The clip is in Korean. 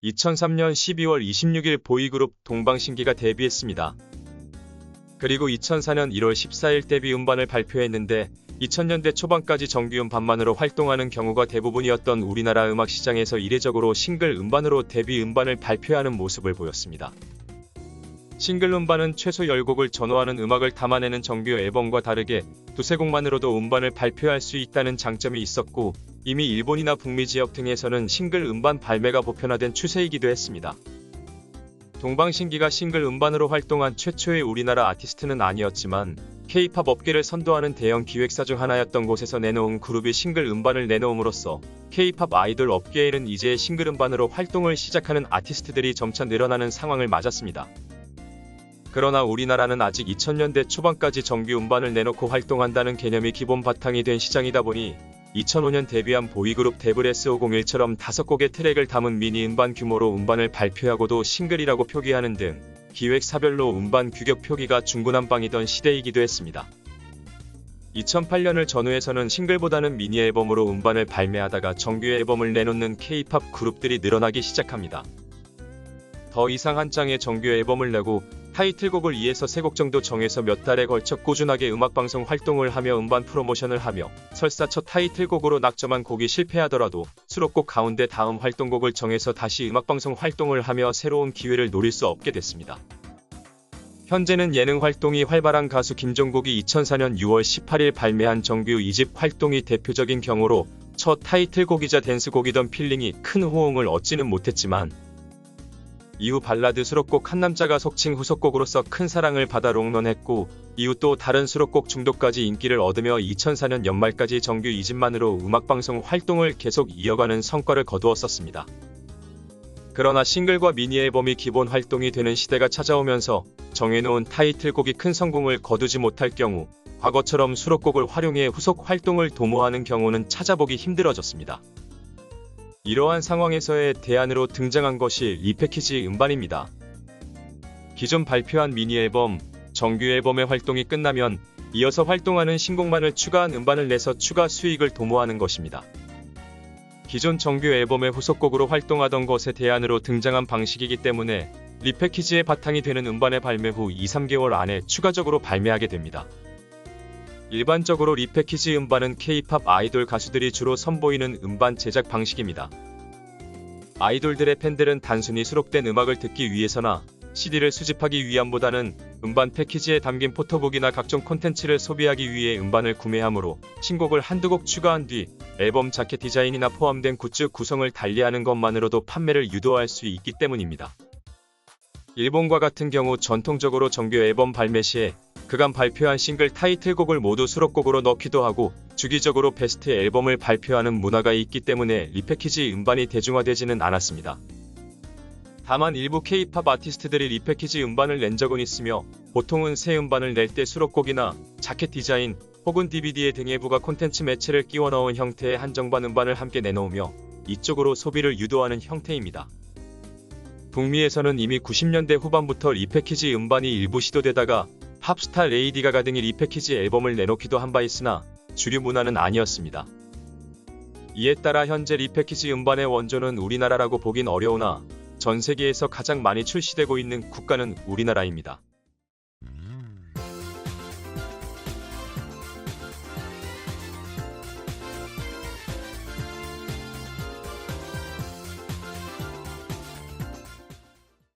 2003년 12월 26일 보이그룹 동방신기가 데뷔했습니다. 그리고 2004년 1월 14일 데뷔 음반을 발표했는데 2000년대 초반까지 정규 음반만으로 활동하는 경우가 대부분이었던 우리나라 음악 시장에서 이례적으로 싱글 음반으로 데뷔 음반을 발표하는 모습을 보였습니다. 싱글 음반은 최소 10곡을 전후하는 음악을 담아내는 정규 앨범과 다르게 두세 곡만으로도 음반을 발표할 수 있다는 장점이 있었고, 이미 일본이나 북미 지역 등에서는 싱글 음반 발매가 보편화된 추세이기도 했습니다. 동방신기가 싱글 음반으로 활동한 최초의 우리나라 아티스트는 아니었지만 K-팝 업계를 선도하는 대형 기획사 중 하나였던 곳에서 내놓은 그룹이 싱글 음반을 내놓음으로써 K-팝 아이돌 업계에는 이제 싱글 음반으로 활동을 시작하는 아티스트들이 점차 늘어나는 상황을 맞았습니다. 그러나 우리나라는 아직 2000년대 초반까지 정규 음반을 내놓고 활동한다는 개념이 기본 바탕이 된 시장이다 보니 2005년 데뷔한 보이그룹 데블S501처럼 5곡의 트랙을 담은 미니 음반 규모로 음반을 발표하고도 싱글이라고 표기하는 등 기획사별로 음반 규격 표기가 중구난방이던 시대이기도 했습니다. 2008년을 전후해서는 싱글보다는 미니 앨범으로 음반을 발매하다가 정규 앨범을 내놓는 K-팝 그룹들이 늘어나기 시작합니다. 더 이상 한 장의 정규 앨범을 내고 타이틀곡을 2에서 3곡 정도 정해서 몇 달에 걸쳐 꾸준하게 음악방송 활동을 하며 음반 프로모션을 하며 설사 첫 타이틀곡으로 낙점한 곡이 실패하더라도 수록곡 가운데 다음 활동곡을 정해서 다시 음악방송 활동을 하며 새로운 기회를 노릴 수 없게 됐습니다. 현재는 예능 활동이 활발한 가수 김종국이 2004년 6월 18일 발매한 정규 2집 활동이 대표적인 경우로 첫 타이틀곡이자 댄스곡이던 필링이 큰 호응을 얻지는 못했지만 이후 발라드 수록곡 한남자가 속칭 후속곡으로서 큰 사랑을 받아 롱런했고, 이후 또 다른 수록곡 중독까지 인기를 얻으며 2004년 연말까지 정규 2집만으로 음악방송 활동을 계속 이어가는 성과를 거두었었습니다. 그러나 싱글과 미니 앨범이 기본 활동이 되는 시대가 찾아오면서 정해놓은 타이틀곡이 큰 성공을 거두지 못할 경우 과거처럼 수록곡을 활용해 후속 활동을 도모하는 경우는 찾아보기 힘들어졌습니다. 이러한 상황에서의 대안으로 등장한 것이 리패키지 음반입니다. 기존 발표한 미니 앨범, 정규 앨범의 활동이 끝나면 이어서 활동하는 신곡만을 추가한 음반을 내서 추가 수익을 도모하는 것입니다. 기존 정규 앨범의 후속곡으로 활동하던 것의 대안으로 등장한 방식이기 때문에 리패키지의 바탕이 되는 음반의 발매 후 2~3개월 안에 추가적으로 발매하게 됩니다. 일반적으로 리패키지 음반은 K-팝 아이돌 가수들이 주로 선보이는 음반 제작 방식입니다. 아이돌들의 팬들은 단순히 수록된 음악을 듣기 위해서나 CD를 수집하기 위함보다는 음반 패키지에 담긴 포토북이나 각종 콘텐츠를 소비하기 위해 음반을 구매하므로 신곡을 한두 곡 추가한 뒤 앨범 자켓 디자인이나 포함된 굿즈 구성을 달리하는 것만으로도 판매를 유도할 수 있기 때문입니다. 일본과 같은 경우 전통적으로 정규 앨범 발매 시에 그간 발표한 싱글 타이틀곡을 모두 수록곡으로 넣기도 하고 주기적으로 베스트 앨범을 발표하는 문화가 있기 때문에 리패키지 음반이 대중화되지는 않았습니다. 다만 일부 K-팝 아티스트들이 리패키지 음반을 낸 적은 있으며 보통은 새 음반을 낼 때 수록곡이나 자켓 디자인 혹은 DVD 등의 부가 콘텐츠 매체를 끼워 넣은 형태의 한정판 음반을 함께 내놓으며 이쪽으로 소비를 유도하는 형태입니다. 북미에서는 이미 90년대 후반부터 리패키지 음반이 일부 시도되다가 팝스타 레이디 가가 등이 리패키지 앨범을 내놓기도 한 바 있으나 주류 문화는 아니었습니다. 이에 따라 현재 리패키지 음반의 원조는 우리나라라고 보긴 어려우나 전 세계에서 가장 많이 출시되고 있는 국가는 우리나라입니다.